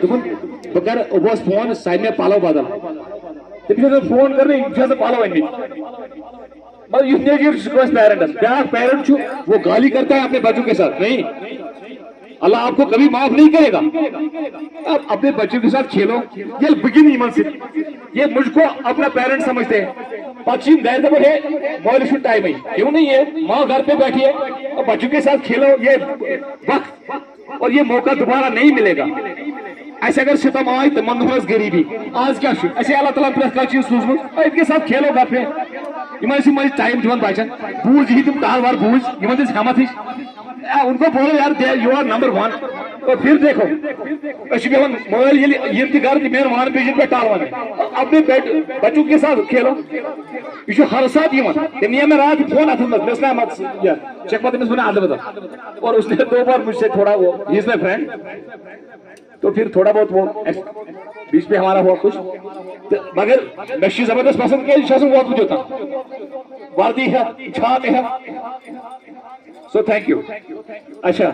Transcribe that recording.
बकर बस phone side में पालो बदल फोन करने पालो अमित मगर यह पेरेंटस क्या पेरेंट वो गाली करता है अपने बच्चों के साथ नहीं अल्लाह आपको कभी माफ नहीं करेगा आप अपने बच्चों के साथ खेलो ये बिगिन ईमान से ये मुझको अपना पेरेंट समझते हैं पश्चिम गैर है मॉलिश टाइम है क्यों नहीं है माँ घर पे बैठी है और बच्चों के साथ खेलो ये वक्त और ये मौका दोबारा नहीं मिलेगा ऐसे अगर सितम आए तो मंद गरीबी आज क्या ऐसे अल्लाह ताला प्रेस चीज सूझमुत इनके साथ खेलो घर पे मज टाइम दिवन बचन बूझ ही तुम काल बार बूझ हमत ही उनको बोलो यार यू आर नंबर 1 और फिर देखो मोबाइल ये घर मेरे मान पे पे टालवान अपने बच्चों के साथ खेलो यह हर साथ तमिया में रात फोन अथ चेक बना आदत बता और उसने 2 बार मुझसे थोड़ा वो इज माई फ्रेंड तो फिर थोड़ा बहुत वो बीच में हमारा हुआ कुछ तो मगर मैं जबरदस्त पसंद किया बहुत कुछ होता वर्दी है छाप है सो थैंक यू अच्छा